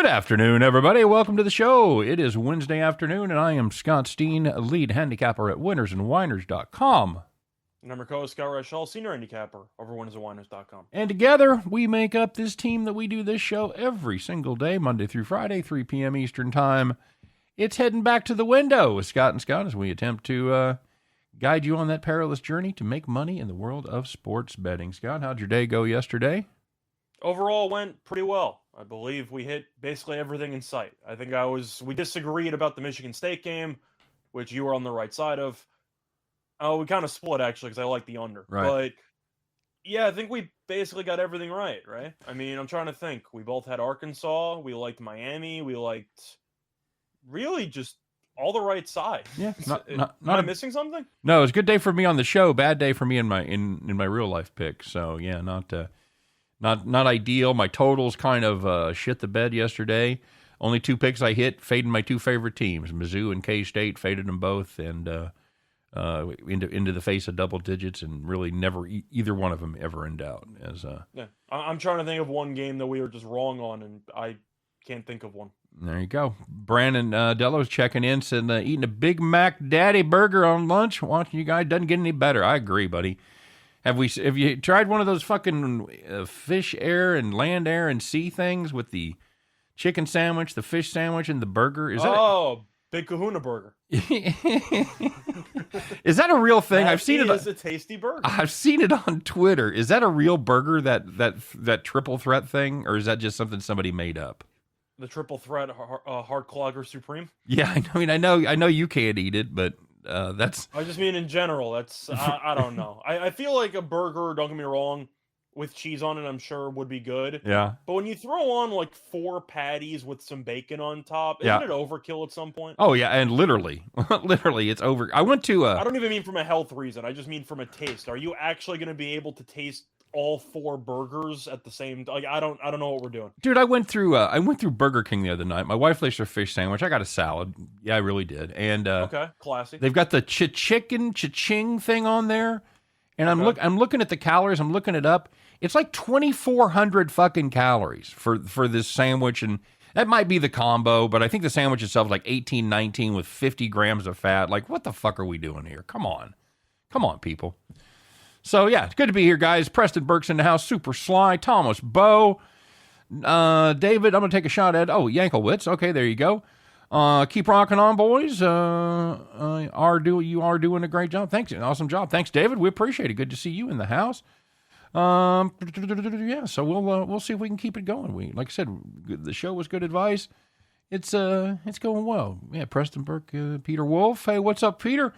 Good afternoon, everybody. Welcome to the show. It is Wednesday afternoon, and I am Scott Steehn, lead handicapper at winnersandwhiners.com. And I'm your co-host, Scott Reichel, senior handicapper over winnersandwhiners.com. And together, we make up this team that we do this show every single day, Monday through Friday, 3 p.m. Eastern Time. It's heading back to the window with Scott and Scott as we attempt to guide you on that perilous journey to make money in the world of sports betting. Scott, how'd your day go yesterday? Overall, went pretty well. I believe we hit basically everything in sight. I think we disagreed about the Michigan State game, which you were on the right side of. Oh, we kind of split, actually, because I like the under. Right. But, yeah, I think we basically got everything right? I mean, I'm trying to think. We both had Arkansas. We liked Miami. We liked really just all the right sides. Yeah. Am I missing something? No, it was a good day for me on the show. Bad day for me in my real life pick. So, yeah, not ideal. My totals kind of shit the bed yesterday. Only two picks I hit, fading my two favorite teams, Mizzou and K-State, faded them both, and into the face of double digits, and really never either one of them ever in doubt. Yeah, I'm trying to think of one game that we were just wrong on, and I can't think of one. There you go. Brandon Dello's checking in, said eating a Big Mac Daddy burger on lunch. Watching you guys doesn't get any better. I agree, buddy. Have you tried one of those fucking fish air and land air and sea things with the chicken sandwich, the fish sandwich, and the burger? Big Kahuna Burger. Is that a real thing? I've seen it. It's a tasty burger. I've seen it on Twitter. Is that a real burger? That triple threat thing, or is that just something somebody made up? The triple threat hard clogger supreme. Yeah, I know you can't eat it, but. That's. I just mean in general. That's I don't know. I feel like a burger, don't get me wrong, with cheese on it, I'm sure would be good. Yeah. But when you throw on like 4 patties with some bacon on top, isn't it overkill at some point? Oh yeah, and literally, it's over. I went to. I don't even mean from a health reason. I just mean from a taste. Are you actually going to be able to taste all 4 burgers at the same? Like I don't know what we're doing. Dude, I went through Burger King the other night. My wife likes her fish sandwich. I got a salad. Yeah, I really did. And okay, classy. They've got the cha-ching thing on there, and I'm looking at the calories. I'm looking it up. It's like 2,400 fucking calories for this sandwich, and that might be the combo, but I think the sandwich itself is like 18, 19 with 50 grams of fat. Like, what the fuck are we doing here? Come on, people. So, yeah, it's good to be here, guys. Preston Burke's in the house. Super Sly. Thomas Bowe. David, I'm going to take a shot at... Oh, Yankelwitz. Okay, there you go. Keep rocking on, boys. You are doing a great job. Thanks. Awesome job. Thanks, David. We appreciate it. Good to see you in the house. Yeah, so we'll see if we can keep it going. Like I said, the show was good advice. It's going well. Yeah, Preston Burke, Peter Wolf. Hey, what's up, Peter?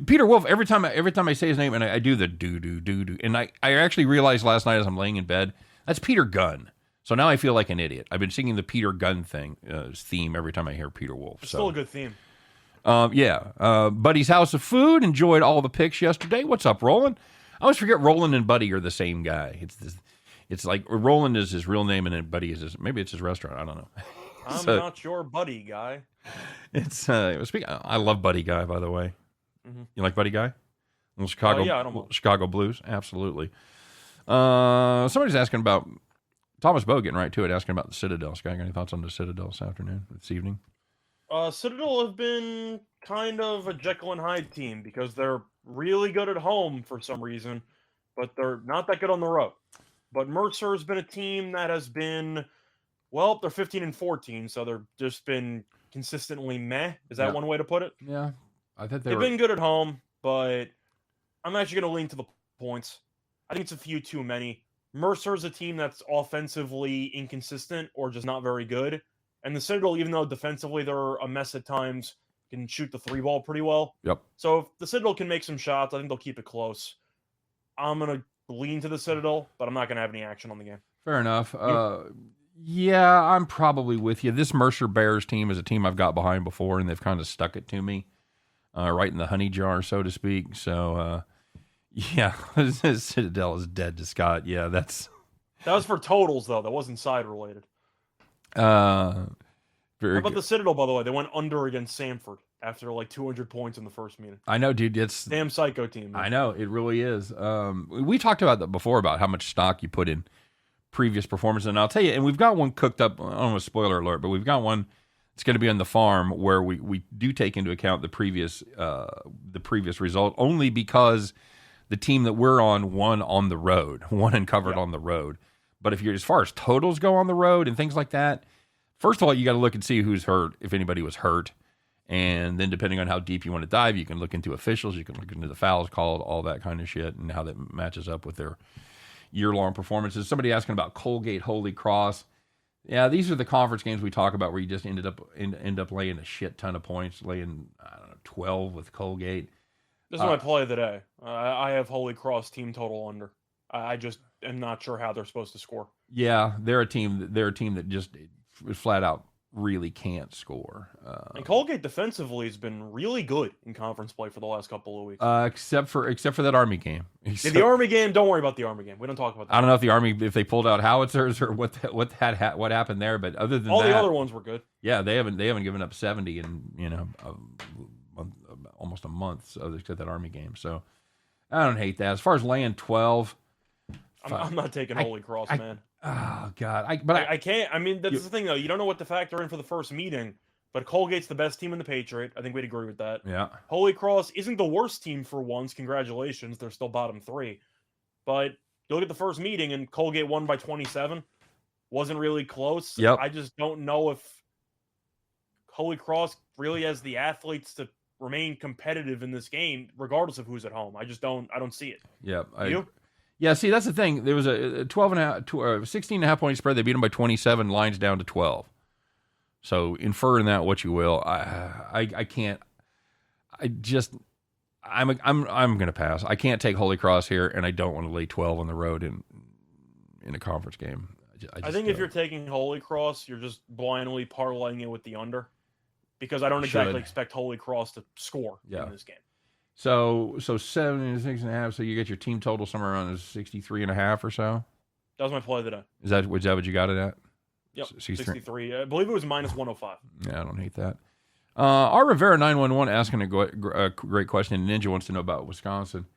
Peter Wolf, every time I say his name and I do the do, and I actually realized last night as I'm laying in bed, that's Peter Gunn. So now I feel like an idiot. I've been singing the Peter Gunn theme every time I hear Peter Wolf. It's still a good theme. Buddy's House of Food, enjoyed all the picks yesterday. What's up, Roland? I always forget Roland and Buddy are the same guy. It's like Roland is his real name and then Buddy is maybe it's his restaurant. I don't know. I'm not your Buddy Guy. I love Buddy Guy, by the way. Mm-hmm. You like Buddy Guy? Well, Chicago, I don't know. Chicago Blues, absolutely. Somebody's asking about Thomas Bowe, getting right to it, asking about the Citadel. Scott, got any thoughts on the Citadel this evening? Citadel have been kind of a Jekyll and Hyde team because they're really good at home for some reason, but they're not that good on the road. But Mercer has been a team that has been, well, they're 15 and 14, so they've just been consistently meh. Is that one way to put it? Yeah. I think they've been good at home, but I'm actually going to lean to the points. I think it's a few too many. Mercer is a team that's offensively inconsistent or just not very good. And the Citadel, even though defensively they're a mess at times, can shoot the 3-ball pretty well. Yep. So if the Citadel can make some shots, I think they'll keep it close. I'm going to lean to the Citadel, but I'm not going to have any action on the game. Fair enough. Yeah, I'm probably with you. This Mercer Bears team is a team I've got behind before, and they've kind of stuck it to me. Right in the honey jar, so to speak. So, yeah, Citadel is dead to Scott. Yeah, that was for totals, though. That wasn't side related. How about the Citadel, by the way? They went under against Samford after like 200 points in the first meeting. I know, dude. It's damn psycho team. Man. I know, it really is. We talked about that before, about how much stock you put in previous performance. And I'll tell you, and we've got one cooked up. I don't know, spoiler alert, but we've got one. It's going to be on the farm where we do take into account the previous result, only because the team that we're on won on the road, won and covered on the road. But if you're as far as totals go on the road and things like that, first of all, you got to look and see who's hurt, if anybody was hurt. And then depending on how deep you want to dive, you can look into officials, you can look into the fouls called, all that kind of shit, and how that matches up with their year-long performances. Somebody asking about Colgate Holy Cross. Yeah, these are the conference games we talk about where you just end up laying a shit ton of points, laying, I don't know, 12 with Colgate. This is my play of the day. I have Holy Cross team total under. I just am not sure how they're supposed to score. Yeah, they're a team that just flat out really can't score. And Colgate defensively has been really good in conference play for the last couple of weeks. Except for that Army game. The Army game, don't worry about the Army game. We don't talk about that. I don't know if the Army, if they pulled out howitzers or what happened there, but other than all that, the other ones were good. Yeah, they haven't given up 70 in almost a month, so except that Army game. So I don't hate that. As far as laying 12, I'm not taking Holy Cross, man. Oh God, I can't. I mean, that's the thing though. You don't know what to factor in for the first meeting. But Colgate's the best team in the Patriot. I think we'd agree with that. Yeah. Holy Cross isn't the worst team for once. Congratulations, they're still bottom 3. But you look at the first meeting and Colgate won by 27. Wasn't really close. Yep. I just don't know if Holy Cross really has the athletes to remain competitive in this game, regardless of who's at home. I don't see it. Yep. You? Yeah, see, that's the thing. There was a 16.5 point spread. They beat them by 27, lines down to 12. So infer in that what you will. I can't. I'm going to pass. I can't take Holy Cross here, and I don't want to lay 12 on the road in a conference game. I think if you're taking Holy Cross, you're just blindly parlaying it with the under, because I don't exactly expect Holy Cross to score in this game. So 76.5. So you get your team total somewhere around 63.5 or so. That was my play of the day. Is that what you got it at? Yep, 63. I believe it was minus 105. Yeah, I don't hate that. R Rivera 911 asking a great question. Ninja wants to know about Wisconsin.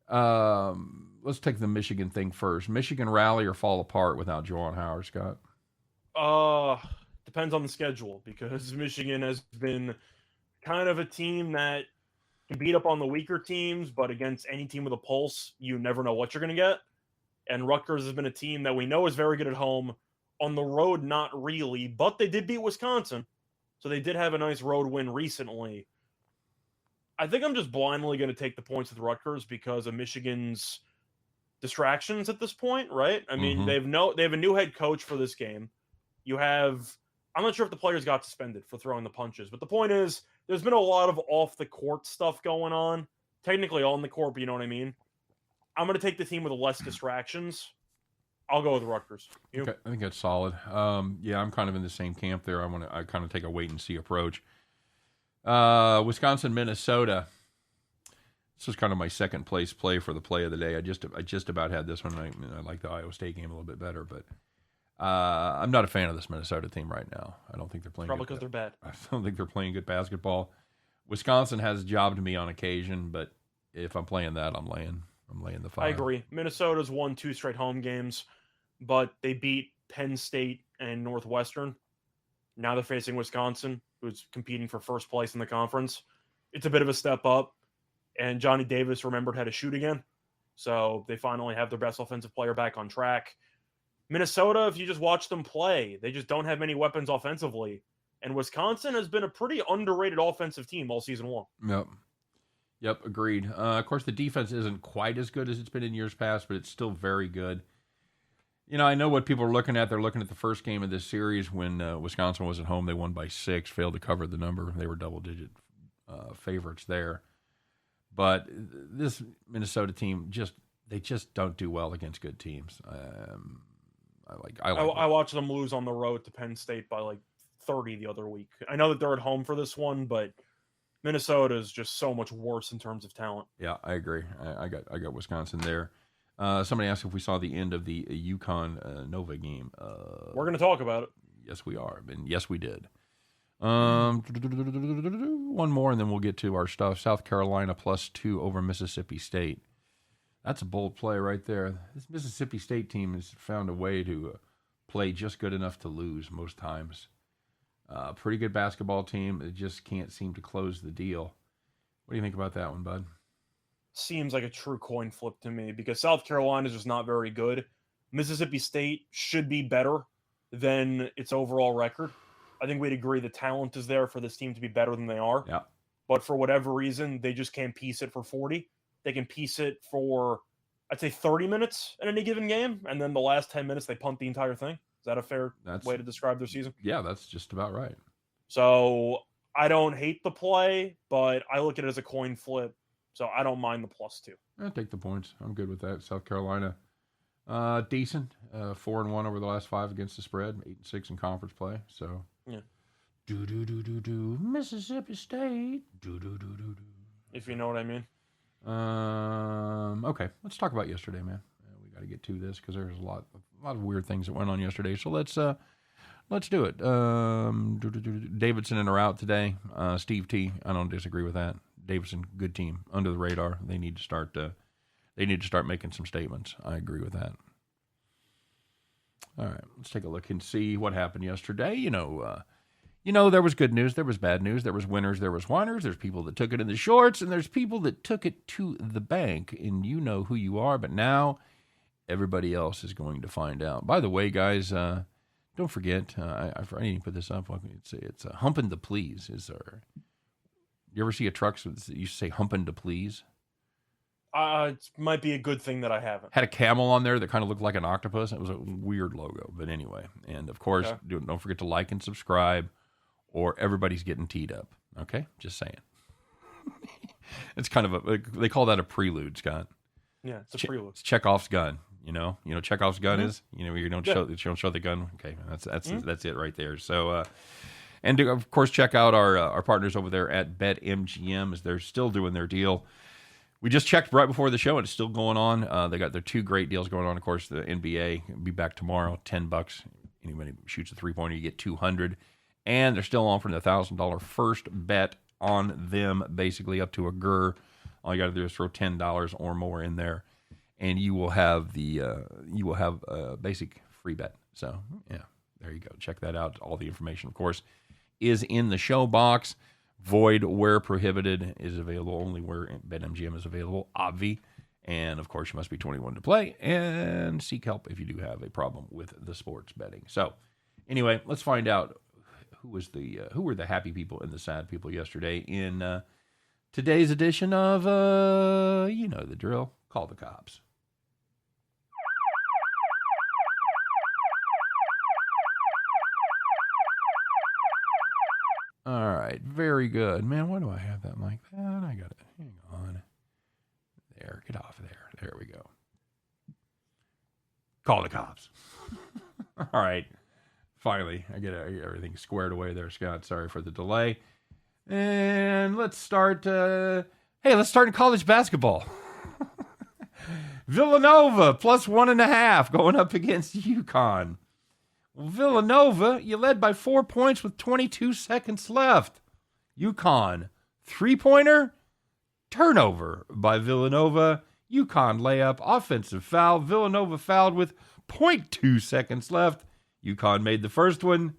Let's take the Michigan thing first. Michigan rally or fall apart without Juwan Howard, Scott? Depends on the schedule, because Michigan has been kind of a team that can beat up on the weaker teams, but against any team with a pulse, you never know what you're going to get. And Rutgers has been a team that we know is very good at home. On the road, not really, but they did beat Wisconsin. So they did have a nice road win recently. I think I'm just blindly going to take the points with Rutgers because of Michigan's distractions at this point, right? I mean, they have a new head coach for this game. I'm not sure if the players got suspended for throwing the punches, but the point is, there's been a lot of off-the-court stuff going on. Technically on the court, but you know what I mean? I'm going to take the team with less distractions. I'll go with Rutgers. You? Okay, I think that's solid. Yeah, I'm kind of in the same camp there. I kind of take a wait-and-see approach. Wisconsin, Minnesota. This was kind of my second-place play for the play of the day. I just about had this one. I like the Iowa State game a little bit better, but I'm not a fan of this Minnesota team right now. I don't think they're playing. Probably because they're bad. I don't think they're playing good basketball. Wisconsin has jobbed me on occasion, but if I'm playing that, I'm laying the 5. I agree. Minnesota's won 2 straight home games, but they beat Penn State and Northwestern. Now they're facing Wisconsin, who's competing for first place in the conference. It's a bit of a step up, and Johnny Davis remembered how to shoot again. So they finally have their best offensive player back on track. Minnesota, if you just watch them play, they just don't have many weapons offensively. And Wisconsin has been a pretty underrated offensive team all season long. Yep, agreed. Of course, the defense isn't quite as good as it's been in years past, but it's still very good. You know, I know what people are looking at. They're looking at the first game of this series when Wisconsin was at home. They won by 6, failed to cover the number. They were double-digit favorites there. But this Minnesota team, they just don't do well against good teams. I watched them lose on the road to Penn State by like 30 the other week. I know that they're at home for this one, but Minnesota is just so much worse in terms of talent. Yeah, I agree. I got Wisconsin there. Somebody asked if we saw the end of the UConn Nova game. We're going to talk about it. Yes, we are, and yes, we did. One more, and then we'll get to our stuff. South Carolina +2 over Mississippi State. That's a bold play right there. This Mississippi State team has found a way to play just good enough to lose most times. Pretty good basketball team. It just can't seem to close the deal. What do you think about that one, bud? Seems like a true coin flip to me because South Carolina is just not very good. Mississippi State should be better than its overall record. I think we'd agree the talent is there for this team to be better than they are. Yeah. But for whatever reason, they just can't piece it for 40. They can piece it for, I'd say, 30 minutes in any given game, and then the last 10 minutes, they punt the entire thing. Is that a fair way to describe their season? Yeah, that's just about right. So I don't hate the play, but I look at it as a coin flip, so I don't mind the +2. I'll take the points. I'm good with that. South Carolina, decent. 4-1 over the last 5 against the spread, 8-6 in conference play. So, yeah. Mississippi State. If you know what I mean. Okay, let's talk about yesterday, man. We got to get to this because there's a lot of weird things that went on yesterday. So let's do it. Davidson in a route today. Steve T. I don't disagree with that. Davidson, good team, under the radar. They need to start. They need to start making some statements. I agree with that. All right, let's take a look and see what happened yesterday. There was good news, there was bad news, there was winners, there was whiners, there's people that took it in the shorts, and there's people that took it to the bank, and you know who you are, but now everybody else is going to find out. By the way, guys, don't forget, I didn't put this up, it's Humpin' to Please. You ever see a truck that used to say Humpin' to Please? It might be a good thing that I haven't. Had a camel on there that kind of looked like an octopus. It was a weird logo, but anyway. And, of course, don't forget to like and subscribe, or everybody's getting teed up. Okay? Just saying. It's kind of they call that a prelude, Scott. Yeah, it's a prelude. It's Chekhov's gun. You know Chekhov's gun is? You don't show the gun. Okay, that's it right there. So, and of course, check out our partners over there at BetMGM as they're still doing their deal. We just checked right before the show, and it's still going on. They got their 2 great deals going on. Of course, the NBA will be back tomorrow, $10. Anybody shoots a 3-pointer, you get $200. And they're still offering the $1,000 first bet on them, basically up to a GER. All you got to do is throw $10 or more in there, and you will have a basic free bet. So yeah, there you go. Check that out. All the information, of course, is in the show box. Void where prohibited is available only where BetMGM is available. Obvi. And of course, you must be 21 to play and seek help if you do have a problem with the sports betting. So anyway, let's find out who were the happy people and the sad people yesterday in today's edition of you know the drill. Call the cops. All right, very good, man. Why do I have that like that? I got it. Hang on. There, get off of there. There we go. Call the cops. All right. Finally, I get everything squared away there, Scott. Sorry for the delay. And let's start. Let's start in college basketball. Villanova +1.5 going up against UConn. Well, Villanova, you led by 4 points with 22 seconds left. UConn, 3-pointer, turnover by Villanova. UConn layup, offensive foul. Villanova fouled with 0.2 seconds left. UConn made the first one,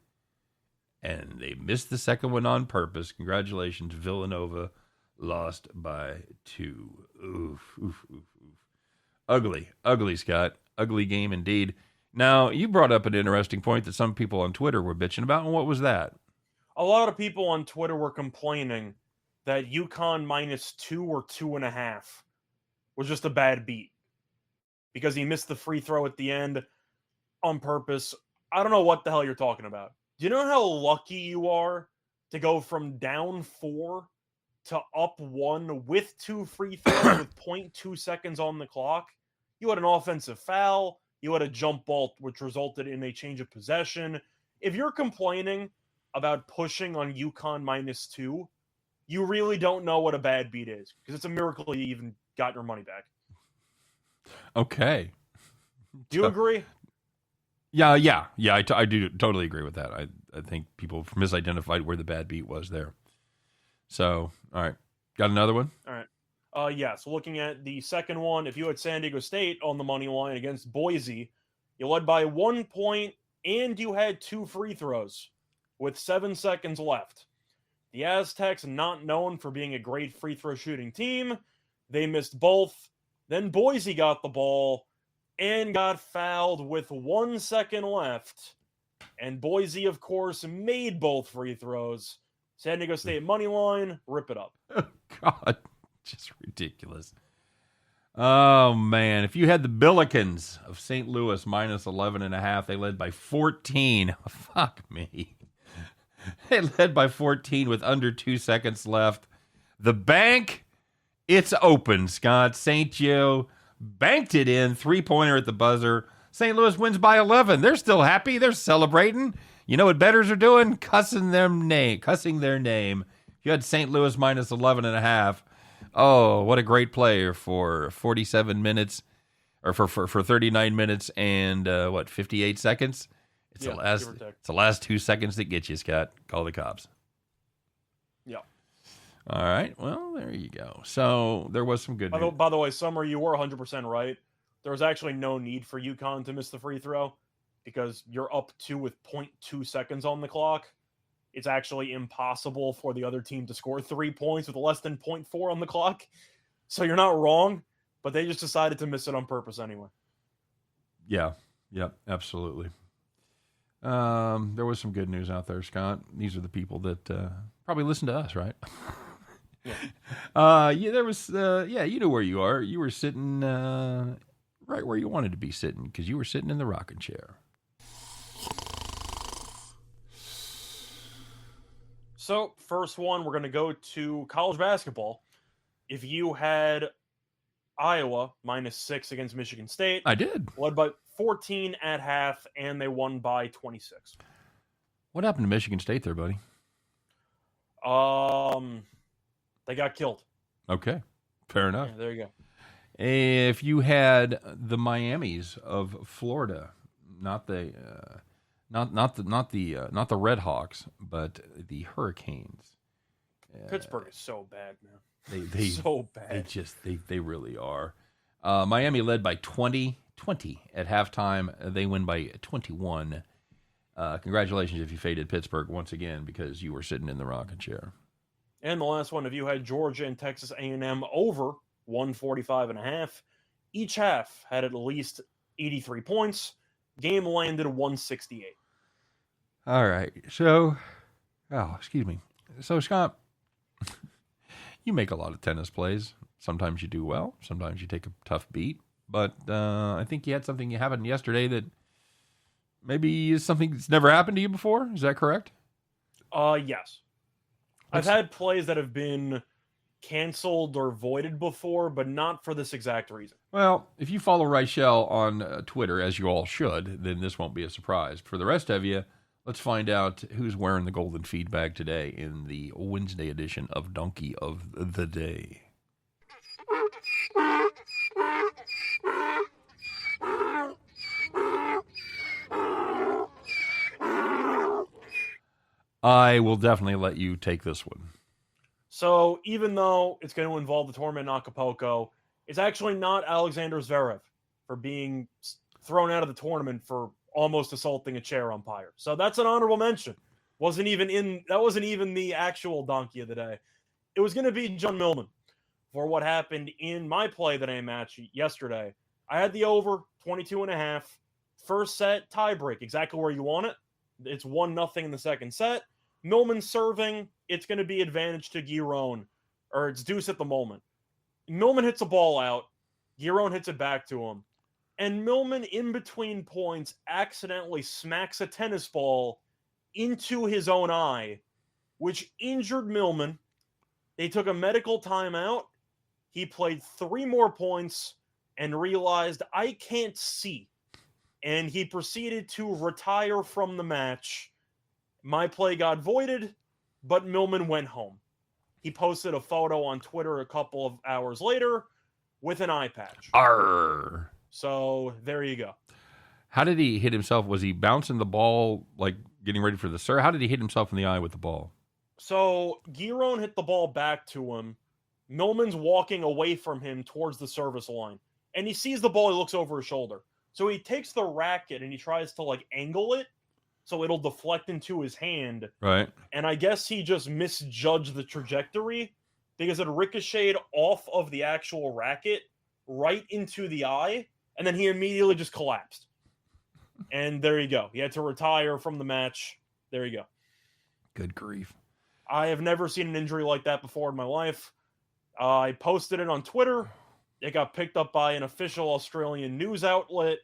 and they missed the second one on purpose. Congratulations, Villanova lost by 2. Oof. Ugly, Scott. Ugly game indeed. Now, you brought up an interesting point that some people on Twitter were bitching about, and what was that? A lot of people on Twitter were complaining that UConn -2 or 2.5 was just a bad beat because he missed the free throw at the end on purpose. I don't know what the hell you're talking about. Do you know how lucky you are to go from down 4 to up 1 with 2 free throws with 0.2 seconds on the clock? You had an offensive foul. You had a jump ball, which resulted in a change of possession. If you're complaining about pushing on UConn -2, you really don't know what a bad beat is because it's a miracle you even got your money back. Okay. Do you agree? Yeah. I do totally agree with that. I think people misidentified where the bad beat was there. So, all right. Got another one? All right. Yes, looking at the second one, if you had San Diego State on the money line against Boise, you led by 1 point and you had 2 free throws with 7 seconds left. The Aztecs, not known for being a great free throw shooting team, they missed both. Then Boise got the ball and got fouled with 1 second left. And Boise, of course, made both free throws. San Diego State money line, rip it up. Oh, God. Just ridiculous. Oh, man. If you had the Billikens of St. Louis minus 11.5, they led by 14. Fuck me. They led by 14 with under 2 seconds left. The bank, it's open, Scott. St. Joe banked it in. 3-pointer at the buzzer. St. Louis wins by 11. They're still happy. They're celebrating. You know what bettors are doing? Cussing their name. If you had St. Louis minus 11.5, oh, what a great player for 47 minutes, or for 39 minutes and 58 seconds. It's the last 2 seconds that get you, Scott. Call the cops. Yeah. All right. Well, there you go. So there was some good news. By the way, Summer, you were 100% right. There was actually no need for UConn to miss the free throw because you're up 2 with 0.2 seconds on the clock. It's actually impossible for the other team to score 3 points with less than 0.4 on the clock. So you're not wrong, but they just decided to miss it on purpose anyway. Yeah. Yep. Absolutely. There was some good news out there, Scott. These are the people that probably listen to us, right? Yeah. There was. You know where you are. You were sitting right where you wanted to be sitting because you were sitting in the rocking chair. So, first one, we're going to go to college basketball. If you had Iowa minus 6 against Michigan State, I did. Led by 14 at half, and they won by 26. What happened to Michigan State there, buddy? They got killed. Okay, fair enough. Yeah, there you go. If you had the Miamis of Florida, not the Red Hawks, but the Hurricanes. Pittsburgh is so bad, man. They so bad. They really are. Miami led by 20 at halftime. They win by 21. Congratulations if you faded Pittsburgh once again because you were sitting in the rocking chair. And the last one, if you had Georgia and Texas A&M over 145.5, each half had at least 83 points. Game landed 168. All right. So, excuse me. So, Scott, you make a lot of tennis plays. Sometimes you do well. Sometimes you take a tough beat. But I think you had something you happened yesterday that maybe is something that's never happened to you before. Is that correct? Yes. I've had plays that have been canceled or voided before, but not for this exact reason. Well, if you follow Reichel on Twitter, as you all should, then this won't be a surprise. For the rest of you, let's find out who's wearing the golden feed bag today in the Wednesday edition of Donkey of the Day. I will definitely let you take this one. So even though it's going to involve the tournament in Acapulco, it's actually not Alexander Zverev for being thrown out of the tournament for almost assaulting a chair umpire. So that's an honorable mention. Wasn't even the actual donkey of the day. It was going to be John Millman for what happened in my play that I matched yesterday. I had the over 22.5. First set tiebreak, exactly where you want it. It's 1-0 in the second set. Millman serving, it's going to be advantage to Giron, or it's deuce at the moment. Millman hits a ball out. Giron hits it back to him. And Millman, in between points, accidentally smacks a tennis ball into his own eye, which injured Millman. They took a medical timeout. He played 3 more points and realized, I can't see. And he proceeded to retire from the match. My play got voided, but Millman went home. He posted a photo on Twitter a couple of hours later with an eye patch. Arr. So there you go. How did he hit himself? Was he bouncing the ball, like getting ready for the serve? How did he hit himself in the eye with the ball? So Giron hit the ball back to him, Millman's walking away from him towards the service line, and he sees the ball. He looks over his shoulder. So he takes the racket and he tries to like angle it so it'll deflect into his hand. Right. And I guess he just misjudged the trajectory because it ricocheted off of the actual racket right into the eye, and then he immediately just collapsed. And there you go. He had to retire from the match. There you go. Good grief. I have never seen an injury like that before in my life. I posted it on Twitter. It got picked up by an official Australian news outlet,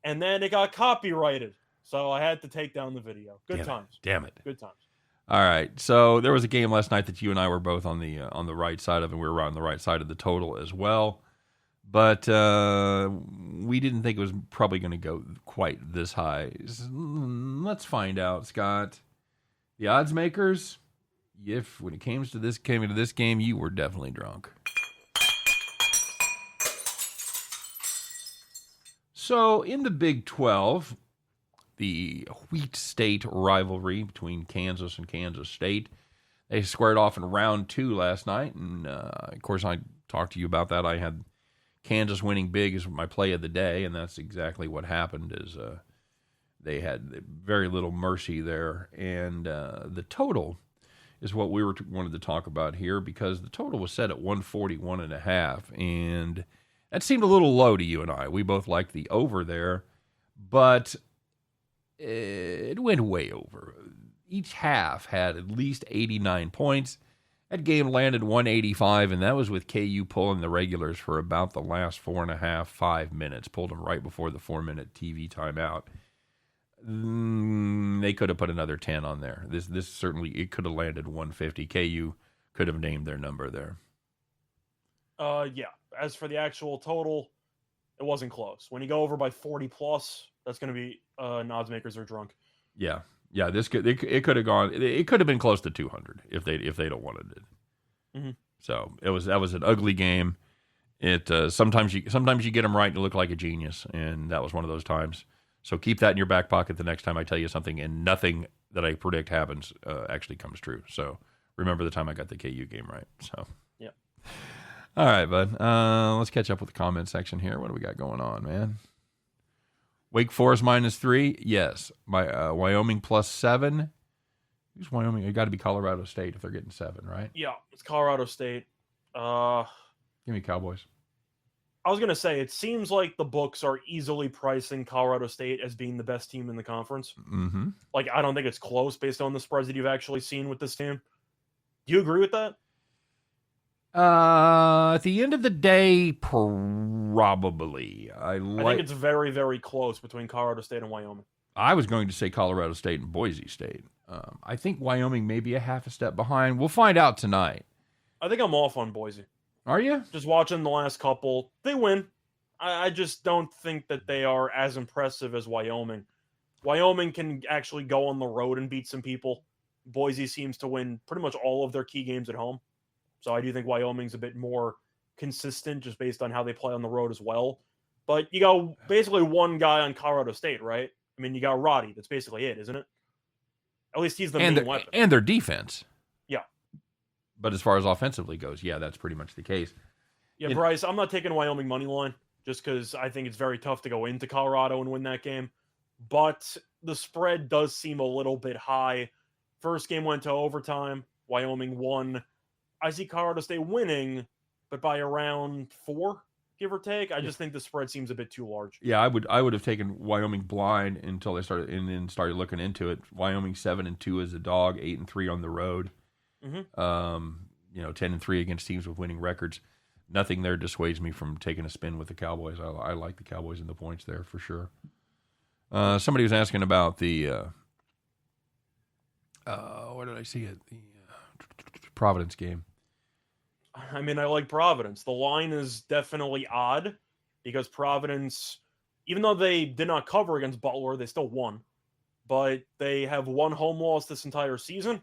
and then it got copyrighted. So I had to take down the video. Good times. Damn it. Good times. All right. So there was a game last night that you and I were both on the right side of, and we were on the right side of the total as well. But we didn't think it was probably going to go quite this high. Let's find out, Scott. The odds makers, if when it came to this game, you were definitely drunk. So in the Big 12, the Wheat State rivalry between Kansas and Kansas State, they squared off in round 2 last night. And, of course, I talked to you about that. I had Kansas winning big as my play of the day, and that's exactly what happened. Is they had very little mercy there. And the total is what we wanted to talk about here, because the total was set at 141.5, and that seemed a little low to you and I. We both liked the over there, but it went way over. Each half had at least 89 points. That game landed 185, and that was with KU pulling the regulars for about the last 4.5, 5 minutes. Pulled them right before the 4-minute TV timeout. They could have put another 10 on there. This certainly, it could have landed 150. KU could have named their number there. Yeah. As for the actual total, it wasn't close. When you go over by 40 plus, that's going to be odds makers are drunk. Yeah. It could have gone. It could have been close to 200 if they don't wanted it. Mm-hmm. So that was an ugly game. It sometimes you get them right and you look like a genius, and that was one of those times. So keep that in your back pocket the next time I tell you something, and nothing that I predict happens actually comes true. So remember the time I got the KU game right. So yeah. All right, bud. Let's catch up with the comment section here. What do we got going on, man? Wake Forest -3. Yes. Wyoming +7. Who's Wyoming? It got to be Colorado State if they're getting 7, right? Yeah, it's Colorado State. Give me Cowboys. I was going to say, it seems like the books are easily pricing Colorado State as being the best team in the conference. Mm-hmm. Like, I don't think it's close based on the spreads that you've actually seen with this team. Do you agree with that? At the end of the day, probably. I think it's very, very close between Colorado State and Wyoming. I was going to say Colorado State and Boise State. I think Wyoming may be a half a step behind. We'll find out tonight. I think I'm off on Boise. Are you? Just watching the last couple. They win. I just don't think that they are as impressive as Wyoming. Wyoming can actually go on the road and beat some people. Boise seems to win pretty much all of their key games at home. So I do think Wyoming's a bit more consistent just based on how they play on the road as well. But you got basically one guy on Colorado State, right? I mean, you got Roddy. That's basically it, isn't it? At least he's the main weapon. And their defense. Yeah. But as far as offensively goes, yeah, that's pretty much the case. Yeah, Bryce, I'm not taking Wyoming money line just because I think it's very tough to go into Colorado and win that game. But the spread does seem a little bit high. First game went to overtime. Wyoming won. I see Colorado State winning, but by around 4, give or take. I just think the spread seems a bit too large. Yeah, I would have taken Wyoming blind until they started and then started looking into it. Wyoming 7-2 as a dog, 8-3 on the road. Mm-hmm. 10-3 against teams with winning records. Nothing there dissuades me from taking a spin with the Cowboys. I like the Cowboys in the points there for sure. Somebody was asking about the where did I see it? The Providence game. I mean, I like Providence. The line is definitely odd because Providence, even though they did not cover against Butler, they still won. But they have one home loss this entire season.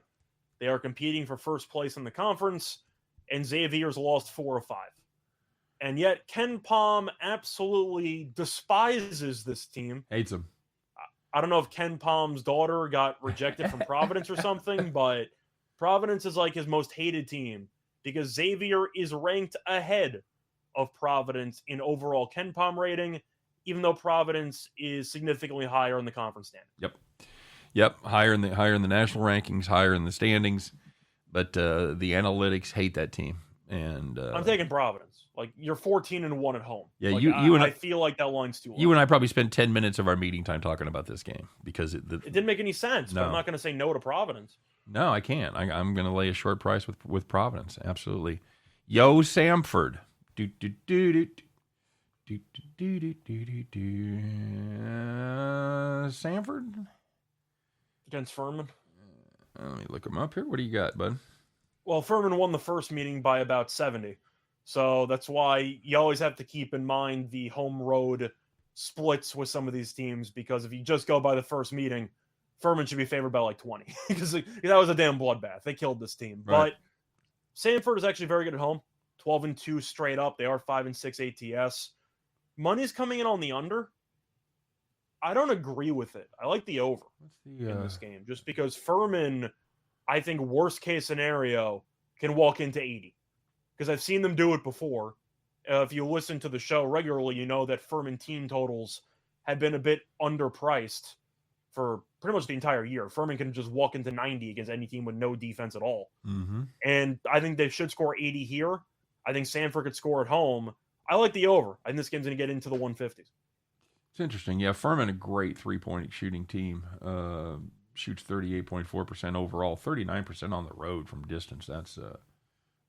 They are competing for first place in the conference, and Xavier's lost 4 of 5. And yet Ken Palm absolutely despises this team. Hates them. I don't know if Ken Palm's daughter got rejected from Providence or something, but Providence is like his most hated team. because Xavier is ranked ahead of Providence in overall KenPom rating, even though Providence is significantly higher in the conference standings. Yep, higher in the national rankings, higher in the standings, but the analytics hate that team. And I'm taking Providence. Like, you're 14-1 at home. Yeah, like, you and I feel like that line's too low. You and I probably spent 10 minutes of our meeting time talking about this game because it didn't make any sense. No. But I'm not going to say no to Providence. No, I can't. I'm going to lay a short price with Providence. Absolutely. Yo, Samford. Samford against Furman. Let me look them up here. What do you got, bud? Well, Furman won the first meeting by about 70. So that's why you always have to keep in mind the home road splits with some of these teams, because if you just go by the first meeting, Furman should be favored by like 20 because that was a damn bloodbath. They killed this team. Right. But Sanford is actually very good at home. 12-2 straight up. They are 5-6 ATS. Money's coming in on the under. I don't agree with it. I like the over in this game, just because Furman, I think worst case scenario, can walk into 80. Because I've seen them do it before. If you listen to the show regularly, you know that Furman team totals have been a bit underpriced for pretty much the entire year. Furman can just walk into 90 against any team with no defense at all. Mm-hmm. And I think they should score 80 here. I think Sanford could score at home. I like the over. I think this game's going to get into the 150s. It's interesting. Yeah, Furman, a great three-point shooting team. Shoots 38.4% overall, 39% on the road from distance.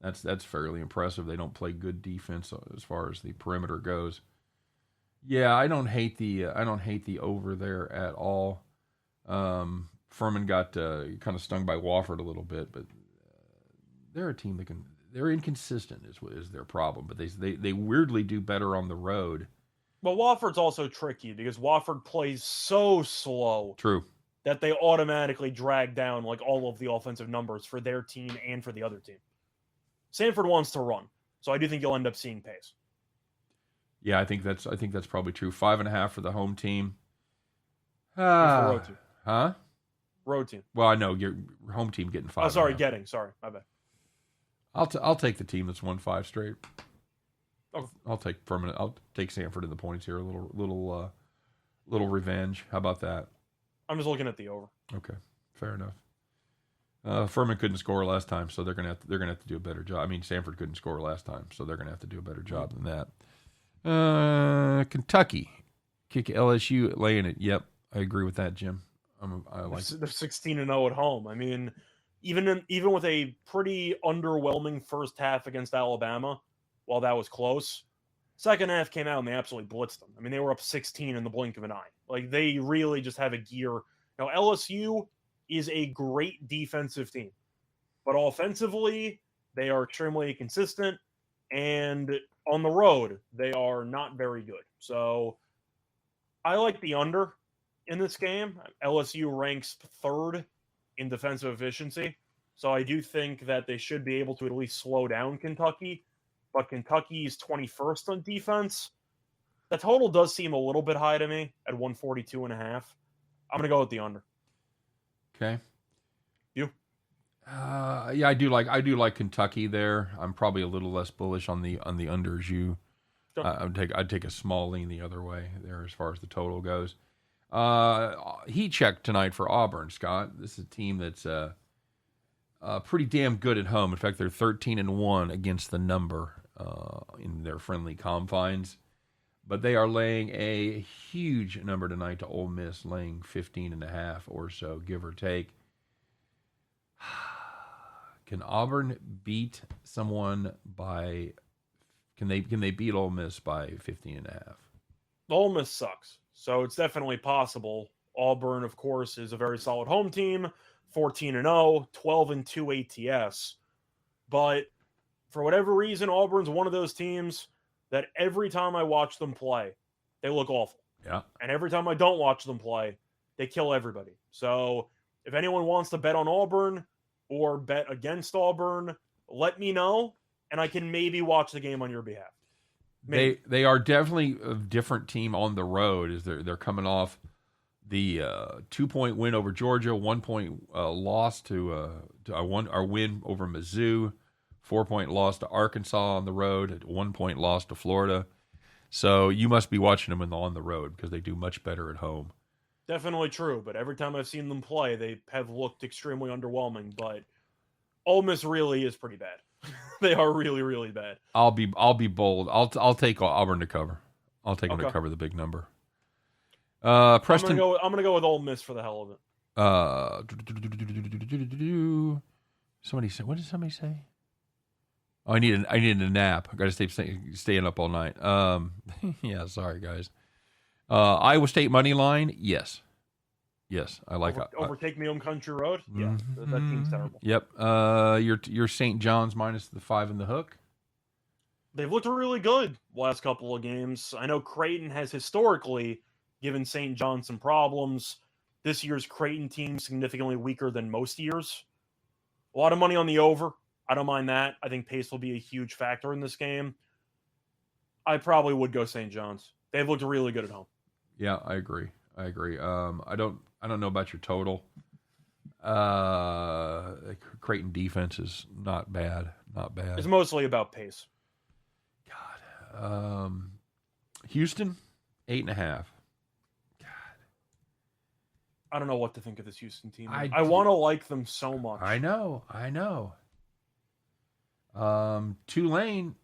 That's fairly impressive. They don't play good defense as far as the perimeter goes. Yeah, I don't hate the over there at all. Furman got kind of stung by Wofford a little bit, but they're a team that they're inconsistent is their problem. But they weirdly do better on the road. Well, Wofford's also tricky because Wofford plays so slow. True. That they automatically drag down like all of the offensive numbers for their team and for the other team. Sanford wants to run, so I do think you'll end up seeing pace. Yeah, I think that's probably true. 5.5 for the home team. Road team. Huh? Road team. Well, I know your home team getting 5. Oh, sorry, getting. Sorry, my bad. I'll take the team that's won 5 straight. Okay. I'll take Sanford in the points here. A little revenge. How about that? I'm just looking at the over. Okay, fair enough. Furman couldn't score last time, so they're gonna have to do a better job. I mean, Sanford couldn't score last time, so they're gonna have to do a better job than that. Kentucky kick LSU laying it. Yep, I agree with that, Jim. I like. They're 16-0 at home. I mean, even with a pretty underwhelming first half against Alabama, while that was close, second half came out and they absolutely blitzed them. I mean, they were up 16 in the blink of an eye. Like, they really just have a gear. Now, LSU is a great defensive team, but offensively, they are extremely consistent, and on the road, they are not very good. So, I like the under in this game. LSU ranks 3rd in defensive efficiency, so I do think that they should be able to at least slow down Kentucky, but Kentucky's 21st on defense. The total does seem a little bit high to me at 142.5. I'm going to go with the under. Okay. You? Yeah, I do like Kentucky there. I'm probably a little less bullish on the under as you. Sure. I'd take a small lean the other way there as far as the total goes. Heat check tonight for Auburn, Scott. This is a team that's pretty damn good at home. In fact, they're 13-1 against the number in their friendly confines. But they are laying a huge number tonight to Ole Miss, laying 15.5 or so, give or take. Can Auburn beat someone by? Can they beat Ole Miss by 15.5? Ole Miss sucks, so it's definitely possible. Auburn, of course, is a very solid home team, 14-0, 12-2 ATS. But for whatever reason, Auburn's one of those teams that every time I watch them play, they look awful. Yeah. And every time I don't watch them play, they kill everybody. So if anyone wants to bet on Auburn or bet against Auburn, let me know, and I can maybe watch the game on your behalf. Maybe. They are definitely a different team on the road. As they're coming off the 2-point win over Georgia, 1-point loss to our win over Mizzou, 4-point loss to Arkansas on the road, 1-point loss to Florida. So you must be watching them on the road because they do much better at home. Definitely true, but every time I've seen them play, they have looked extremely underwhelming. But Ole Miss really is pretty bad. They are really, really bad. I'll be bold. I'll take Auburn to cover. I'll take them to Okay. cover the big number. I'm Preston. gonna go with Ole Miss for the hell of it. Somebody said, what did somebody say? Oh, I needed a nap. I got to staying up all night. Yeah, sorry guys. Iowa State money line, yes, I like overtake me on Country Road. Yeah, that team's terrible. Yep. Your St. John's minus the 5 in the hook. They've looked really good last couple of games. I know Creighton has historically given St. John some problems. This year's Creighton team significantly weaker than most years. A lot of money on the over. I don't mind that. I think pace will be a huge factor in this game. I probably would go St. John's. They've looked really good at home. Yeah, I agree. I don't know about your total. Creighton defense is not bad. It's mostly about pace. God. Houston, 8.5. I don't know what to think of this Houston team. I want to like them so much. I know. Tulane,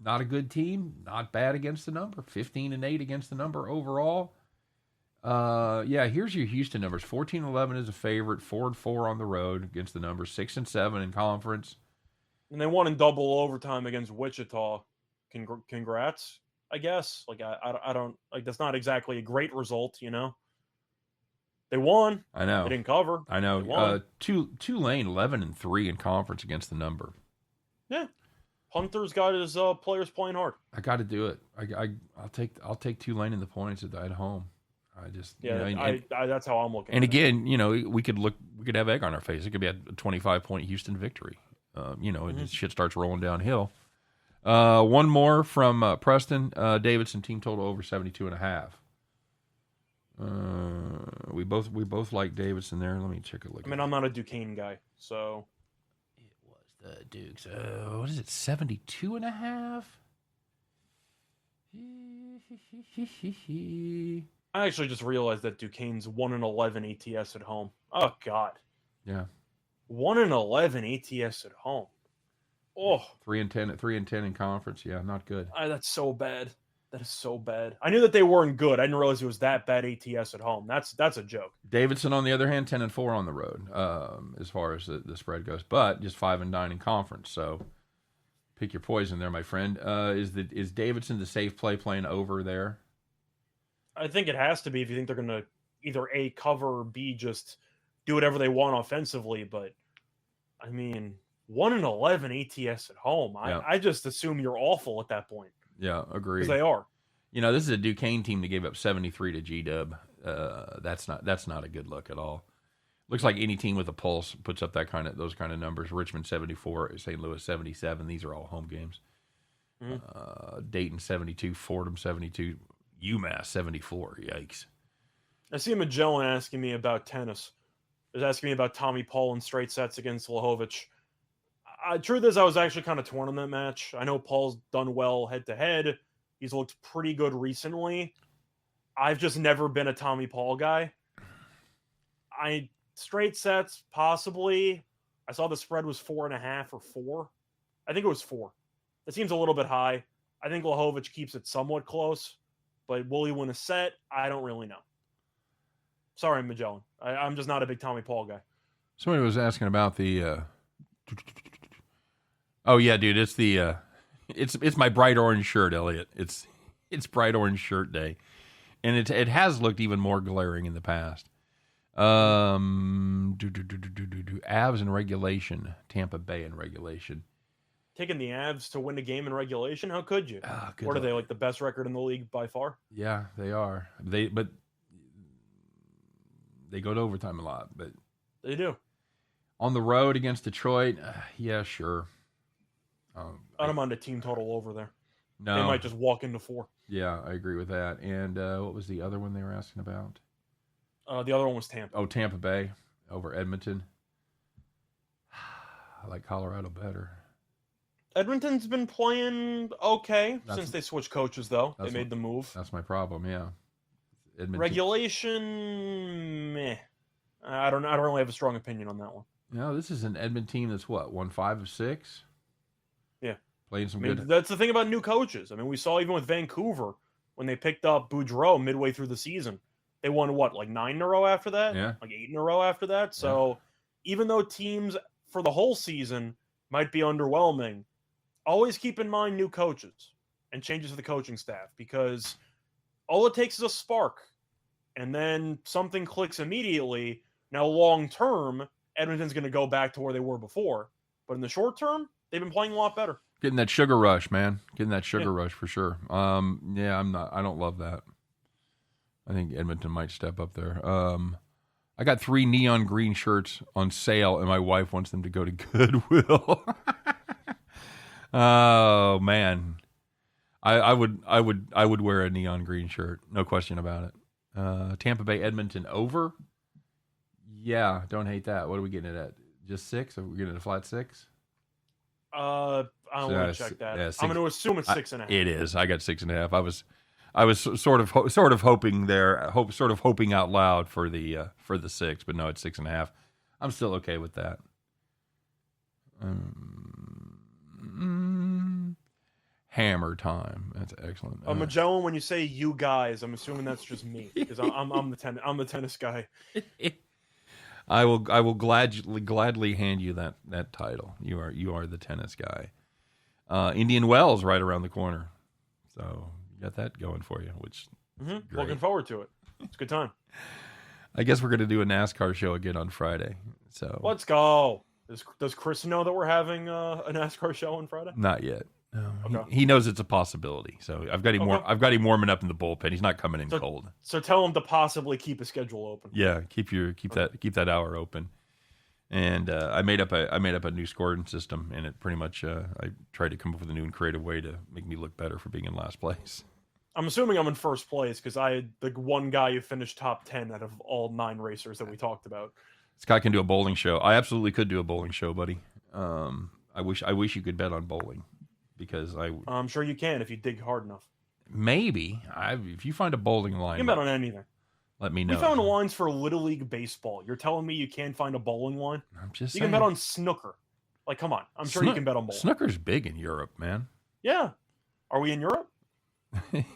not a good team. Not bad against the number. 15-8 against the number overall. Here's your Houston numbers. 14-11 is a favorite. 4-4 on the road against the number. 6-7 in conference. And they won in double overtime against Wichita. Congrats, I guess. Like I don't like that's not exactly a great result, you know. They won. I know. They didn't cover. I know. Tulane 11-3 in conference against the number. Yeah, Hunter's got his players playing hard. I got to do it. I'll take Tulane in the points at home. That's how I'm looking. And again, we could have egg on our face. It could be a 25-point Houston victory. And shit starts rolling downhill. One more from Preston Davidson, team total over 72.5. We both like Davidson there. Let me check a look. I mean, I'm not a Duquesne guy, so it was the Dukes. What is it? 72.5. I actually just realized that Duquesne's 1-11 ATS at home. Oh God. Yeah. 1-11 ATS at home. Oh. 3-10 in conference. Yeah, not good. That's so bad. That is so bad. I knew that they weren't good. I didn't realize it was that bad ATS at home. That's a joke. Davidson, on the other hand, 10-4 on the road, as far as the spread goes, but just 5-9 in conference. So pick your poison there, my friend. Is Davidson the safe play playing over there? I think it has to be if you think they're going to either A, cover, or B, just do whatever they want offensively. But, I mean, 1-11 ATS at home. I just assume you're awful at that point. Yeah, agreed. Because they are. This is a Duquesne team that gave up 73 to G-Dub. That's not a good look at all. Looks like any team with a pulse puts up those kind of numbers. Richmond 74, St. Louis 77. These are all home games. Mm-hmm. Dayton 72, Fordham 72, UMass 74. Yikes. I see Magellan asking me about tennis. He's asking me about Tommy Paul in straight sets against Lahovich. Truth is, I was actually kind of torn on that match. I know Paul's done well head-to-head. He's looked pretty good recently. I've just never been a Tommy Paul guy. Straight sets, possibly. I saw the spread was 4.5 or 4. I think it was 4. That seems a little bit high. I think Lahovich keeps it somewhat close. But will he win a set? I don't really know. Sorry, Magellan. I'm just not a big Tommy Paul guy. Somebody was asking about the... Oh yeah, dude, it's the it's my bright orange shirt, Elliot. It's bright orange shirt day, and it has looked even more glaring in the past. Avs in regulation, Tampa Bay in regulation. Taking the Avs to win a game in regulation? How could you? What are they, like the best record in the league by far? Yeah, they are. They go to overtime a lot, but they do. On the road against Detroit, yeah, sure. I don't mind a team total over there. No. They might just walk into 4. Yeah, I agree with that. And what was the other one they were asking about? The other one was Tampa. Oh, Tampa Bay over Edmonton. I like Colorado better. Edmonton's been playing okay since they switched coaches, though. They made the move. That's my problem, yeah. Edmonton. Regulation, meh. I don't really have a strong opinion on that one. No, this is an Edmonton team that's what, won 5 of 6? Yeah. Playing some good. That's the thing about new coaches. I mean, we saw even with Vancouver when they picked up Boudreau midway through the season. They won what, like 9 in a row after that? Yeah. Like 8 in a row after that. So even though teams for the whole season might be underwhelming, always keep in mind new coaches and changes to the coaching staff, because all it takes is a spark and then something clicks immediately. Now, long term, Edmonton's going to go back to where they were before. But in the short term, they've been playing a lot better. Getting that sugar rush, man. Getting that sugar rush for sure. I don't love that. I think Edmonton might step up there. I got 3 neon green shirts on sale, and my wife wants them to go to Goodwill. Oh man, I would wear a neon green shirt, no question about it. Tampa Bay Edmonton over. Yeah, don't hate that. What are we getting it at? Just 6? Are we getting it a flat 6? I don't want to check that. Yeah, I'm going to assume it's 6.5. It is. I got 6.5. I was sort of hoping there, hoping out loud for the 6, but no, it's 6.5. I'm still okay with that. Hammer time. That's excellent. Magellan, when you say you guys, I'm assuming that's just me, because I'm the tennis guy. I will gladly hand you that title. You are the tennis guy. Indian Wells right around the corner, so you got that going for you, which looking forward to it. It's a good time. I guess we're gonna do a NASCAR show again on Friday. So let's go. Does Chris know that we're having a NASCAR show on Friday? Not yet. No, okay. He knows it's a possibility. So I've got him warming up in the bullpen. He's not coming in cold. So tell him to possibly keep a schedule open. Yeah, keep that hour open. And I made up a new scoring system, and it pretty much I tried to come up with a new and creative way to make me look better for being in last place. I'm assuming I'm in first place because I had the one guy who finished top 10 out of all 9 racers that we talked about. Scott can do a bowling show. I absolutely could do a bowling show, buddy. I wish you could bet on bowling, because I'm sure you can if you dig hard enough. Maybe if you find a bowling line, you can bet on anything. Let me know. We found lines for Little League Baseball. You're telling me you can't find a bowling line? I'm just saying. You can bet on snooker. Like, come on. I'm sure you can bet on bowling. Snooker's big in Europe, man. Yeah. Are we in Europe?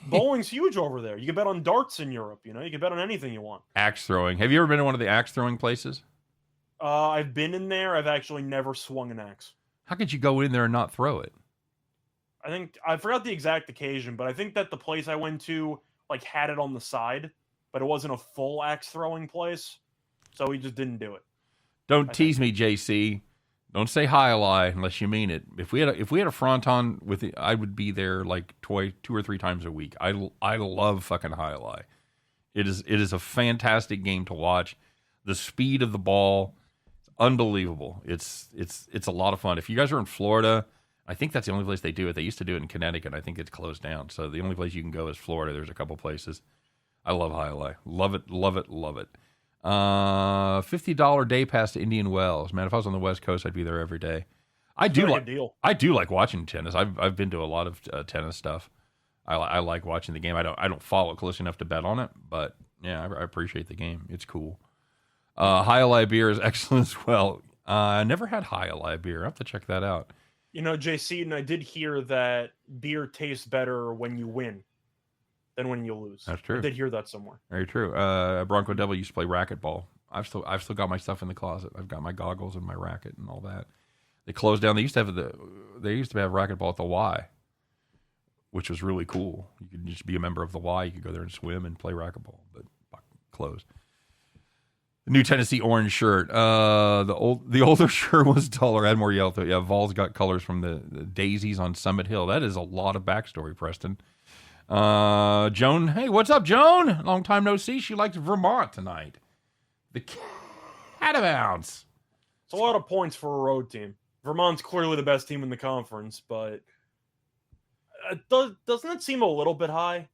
Bowling's huge over there. You can bet on darts in Europe. You can bet on anything you want. Axe throwing. Have you ever been to one of the axe throwing places? I've been in there. I've actually never swung an axe. How could you go in there and not throw it? I forgot the exact occasion, but I think that the place I went to had it on the side, but it wasn't a full axe throwing place, so we just didn't do it. Don't tease me, JC. Don't say hi-li unless you mean it. If we had a fronton with it, I would be there like 2 or 3 times a week. I love fucking hi-li. It is a fantastic game to watch. The speed of the ball, it's unbelievable. It's a lot of fun. If you guys are in Florida, I think that's the only place they do it. They used to do it in Connecticut. I think it's closed down. So the only place you can go is Florida. There's a couple places. I love hi-li. Love it, love it, love it. $50 day pass to Indian Wells. Man, if I was on the West Coast, I'd be there every day. I do like watching tennis. I've been to a lot of tennis stuff. I like watching the game. I don't follow it close enough to bet on it, but yeah, I appreciate the game. It's cool. Hi-li beer is excellent as well. I never had hi-li beer. I have to check that out. JC, and I did hear that beer tastes better when you win than when you lose. That's true. I did hear that somewhere. Very true. Bronco Devil used to play racquetball. I've still got my stuff in the closet. I've got my goggles and my racket and all that. They closed down. They used to have racquetball at the Y, which was really cool. You could just be a member of the Y. You could go there and swim and play racquetball, but closed. The new Tennessee orange shirt. The older shirt was taller, had more yellow. Yeah, Vols got colors from the daisies on Summit Hill. That is a lot of backstory, Preston. Joan, hey, what's up, Joan? Long time no see. She likes Vermont tonight. The Catamounts. It's a lot of points for a road team. Vermont's clearly the best team in the conference, but doesn't it seem a little bit high?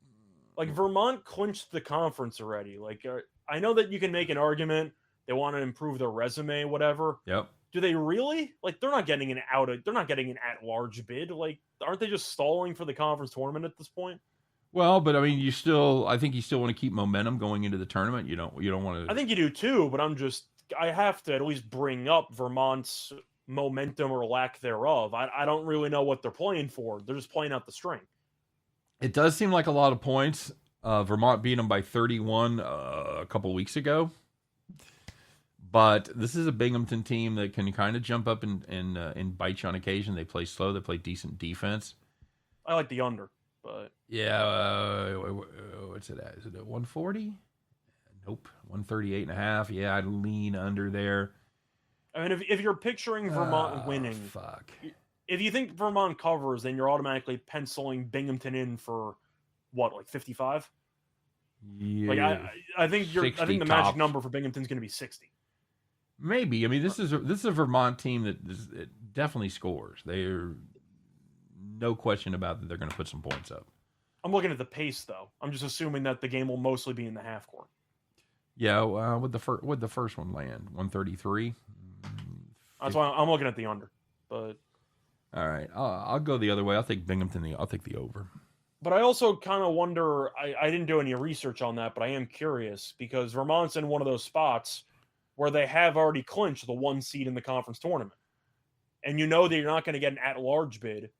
Like, Vermont clinched the conference already. Like, I know that you can make an argument they want to improve their resume, whatever. Yep. do they really? Like, they're not getting an at-large bid. Like, aren't they just stalling for the conference tournament at this point? Well, but I mean, I think you still want to keep momentum going into the tournament. You don't want to. I think you do too, but I have to at least bring up Vermont's momentum or lack thereof. I don't really know what they're playing for. They're just playing out the string. It does seem like a lot of points. Vermont beat them by 31 a couple weeks ago. But this is a Binghamton team that can kind of jump up and bite you on occasion. They play slow. They play decent defense. I like the under, but yeah. What's it at? Is it at 140? Nope, 138.5. Yeah, I'd lean under there. I mean, if you're picturing Vermont winning, fuck. If you think Vermont covers, then you're automatically penciling Binghamton in for what, like 55? Yeah. Like I think the magic number for Binghamton's going to be 60. Maybe. I mean, this is a Vermont team that definitely scores. They're no question about that. They're going to put some points up. I'm looking at the pace, though. I'm just assuming that the game will mostly be in the half court. Yeah. Would the first one land 133? That's why I'm looking at the under. But all right, I'll go the other way. I'll take Binghamton. I'll take the over. But I also kind of wonder. I didn't do any research on that, but I am curious because Vermont's in one of those spots where they have already clinched the 1 seed in the conference tournament. And you know that you're not going to get an at-large bid.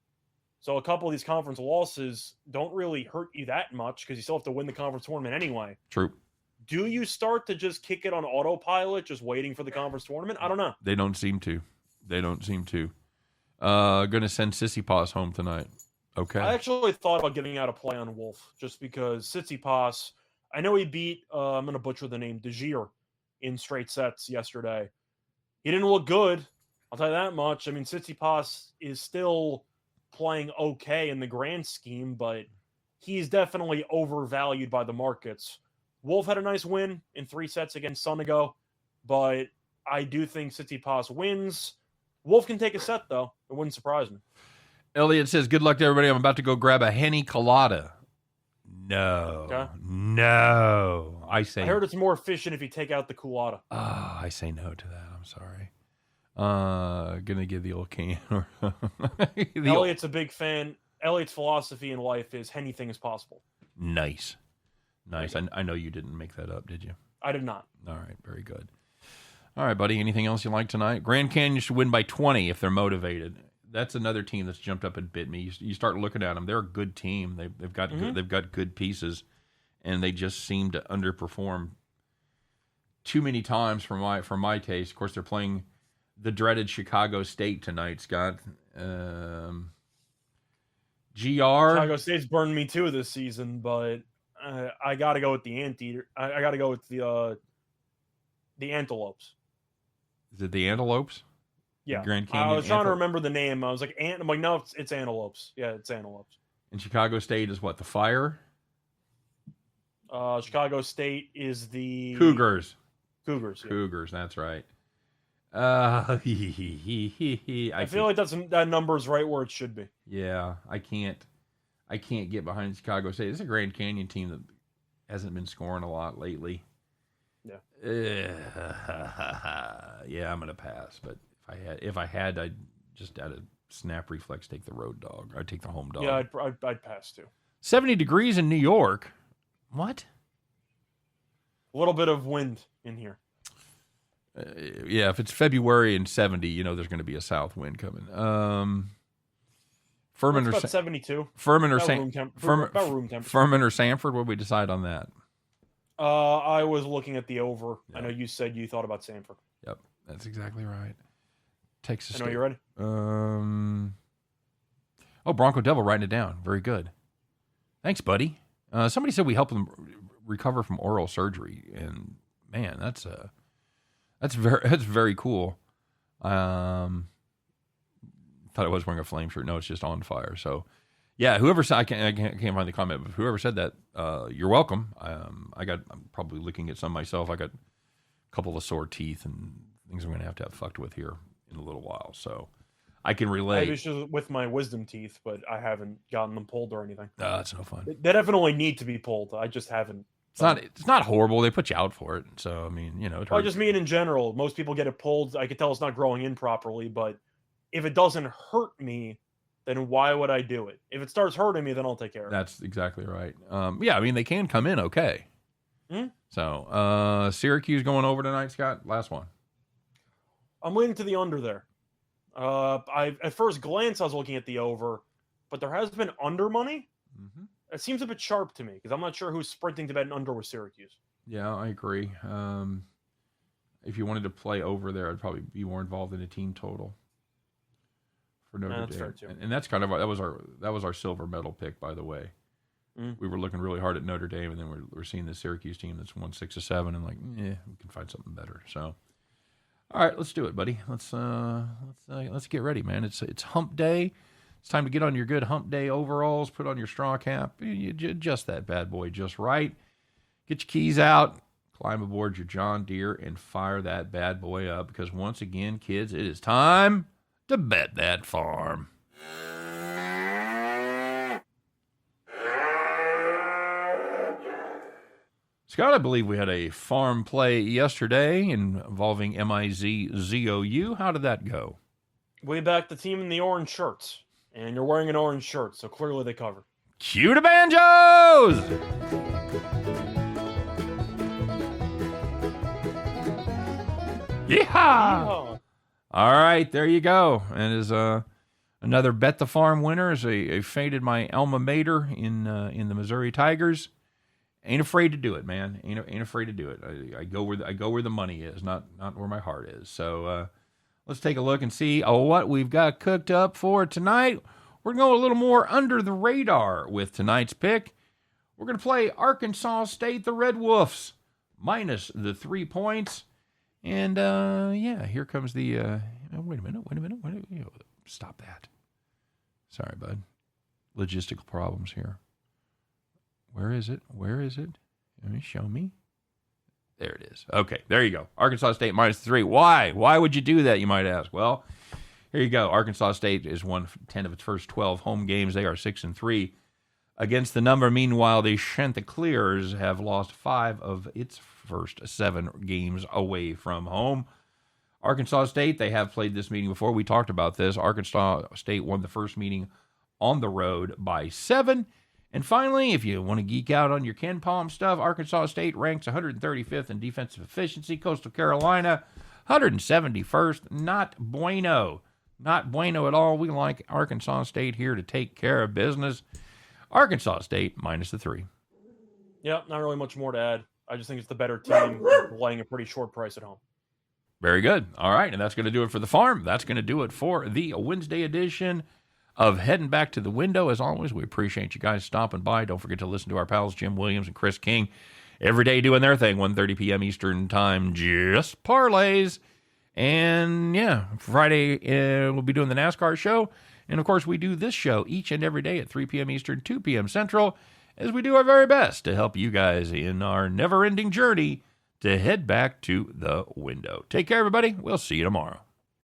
So a couple of these conference losses don't really hurt you that much because you still have to win the conference tournament anyway. True. Do you start to just kick it on autopilot, just waiting for the conference tournament? I don't know. They don't seem to. Going to send Sissipas home tonight. Okay. I actually thought about giving out a play on Wolf just because Tsitsipas, I know he beat, I'm going to butcher the name, Desir in straight sets yesterday. He didn't look good. I'll tell you that much. I mean, Tsitsipas is still playing okay in the grand scheme, but he's definitely overvalued by the markets. Wolf had a nice win in 3 sets against Sonego, but I do think Tsitsipas wins. Wolf can take a set, though. It wouldn't surprise me. Elliot says, good luck to everybody. I'm about to go grab a Henny Colada. No. Okay. No. I heard it's more efficient if you take out the Colada. I say no to that. I'm sorry. Gonna give the old can. Elliot's a big fan. Elliot's philosophy in life is anything is possible. Nice. I know you didn't make that up, did you? I did not. All right. Very good. All right, buddy. Anything else you like tonight? Grand Canyon should win by 20 if they're motivated. That's another team that's jumped up and bit me. You start looking at them; they're a good team. They've got good pieces, and they just seem to underperform too many times for my taste. Of course, they're playing the dreaded Chicago State tonight, Scott. GR. Chicago State's burned me too this season, but I got to go with the Anteater. I got to go with the Antelopes. Is it the Antelopes? Yeah, Grand Canyon. I was trying to remember the name. I was like, I'm like, no, it's Antelopes. Yeah, it's Antelopes. And Chicago State is what? The Fire? Chicago State is the Cougars. Cougars. Yeah. Cougars. That's right. I feel like that number's right where it should be. Yeah, I can't get behind Chicago State. It's a Grand Canyon team that hasn't been scoring a lot lately. Yeah. Yeah, I'm gonna pass. But if I had, I'd just out of snap reflex take the road dog. I'd take the home dog. Yeah, I'd pass too. 70 degrees in New York. What? A little bit of wind in here. Yeah, if it's February and 70, you know there's going to be a south wind coming. Furman or 72. Furman or about room temperature. Furman or Sanford? What did we decide on that? I was looking at the over. Yep. I know you said you thought about Sanford. Yep, that's exactly right. Texas I know State. you're ready. Bronco Devil writing it down. Very good. Thanks, buddy. Somebody said we help them recover from oral surgery, and man, that's very cool. Thought I was wearing a flame shirt. No, it's just on fire. So, yeah, whoever said I can't find the comment, but whoever said that, you're welcome. I'm probably looking at some myself. I got a couple of sore teeth and things I'm going to have fucked with here in a little while. So I can relate. I have issues with my wisdom teeth, but I haven't gotten them pulled or anything. That's no fun. They definitely need to be pulled. I just haven't It's not horrible. They put you out for it. So, I mean, it's I just mean in general, most people get it pulled. I can tell it's not growing in properly, but if it doesn't hurt me, then why would I do it? If it starts hurting me, then I'll take care of it. That's exactly right. Yeah, I mean, they can come in okay. So, Syracuse going over tonight, Scott? Last one. I'm leaning to the under there. At first glance, I was looking at the over, but there has been under money. Mm-hmm. It seems a bit sharp to me because I'm not sure who's sprinting to bet an under with Syracuse. Yeah, I agree. If you wanted to play over there, I'd probably be more involved in a team total for Notre Dame. Fair too. And that's kind of that was our silver medal pick, by the way. We were looking really hard at Notre Dame, and then we're seeing the Syracuse team that's won 6 or 7, and we can find something better. So, all right, let's do it, buddy. Let's get ready, man. It's hump day. It's time to get on your good hump day overalls, put on your straw cap, you adjust that bad boy just right. Get your keys out, climb aboard your John Deere, and fire that bad boy up because once again, kids, it is time to bet that farm. Scott, I believe we had a farm play yesterday involving MIZZOU. How did that go? We backed the team in the orange shirts. And you're wearing an orange shirt, so clearly they cover. Cue the banjos! Yeehaw! All right, there you go. And as another Bet the Farm winner is a faded my alma mater in the Missouri Tigers. Ain't afraid to do it, man. Ain't afraid to do it. I go where the money is, not where my heart is. So. Let's take a look and see what we've got cooked up for tonight. We're going to go a little more under the radar with tonight's pick. We're going to play Arkansas State, the Red Wolves, minus the 3 points. And, here comes the... Wait a minute. Stop that. Sorry, bud. Logistical problems here. Where is it? Let me show me. There it is. Okay, there you go. Arkansas State minus 3. Why? Why would you do that, you might ask? Well, here you go. Arkansas State has won 10 of its first 12 home games. They are 6-3 against the number. Meanwhile, the Chanticleers have lost 5 of its first 7 games away from home. Arkansas State, they have played this meeting before. We talked about this. Arkansas State won the first meeting on the road by 7. And finally, if you want to geek out on your Ken Palm stuff, Arkansas State ranks 135th in defensive efficiency. Coastal Carolina, 171st. Not bueno. Not bueno at all. We like Arkansas State here to take care of business. Arkansas State minus the 3. Yeah, not really much more to add. I just think it's the better team playing a pretty short price at home. Very good. All right, and that's going to do it for the farm. That's going to do it for the Wednesday edition of Heading Back to the Window. As always, we appreciate you guys stopping by. Don't forget to listen to our pals Jim Williams and Chris King every day doing their thing, 1:30 p.m. Eastern Time, just parlays. And, Friday we'll be doing the NASCAR show. And, of course, we do this show each and every day at 3 p.m. Eastern, 2 p.m. Central, as we do our very best to help you guys in our never-ending journey to head back to the window. Take care, everybody. We'll see you tomorrow.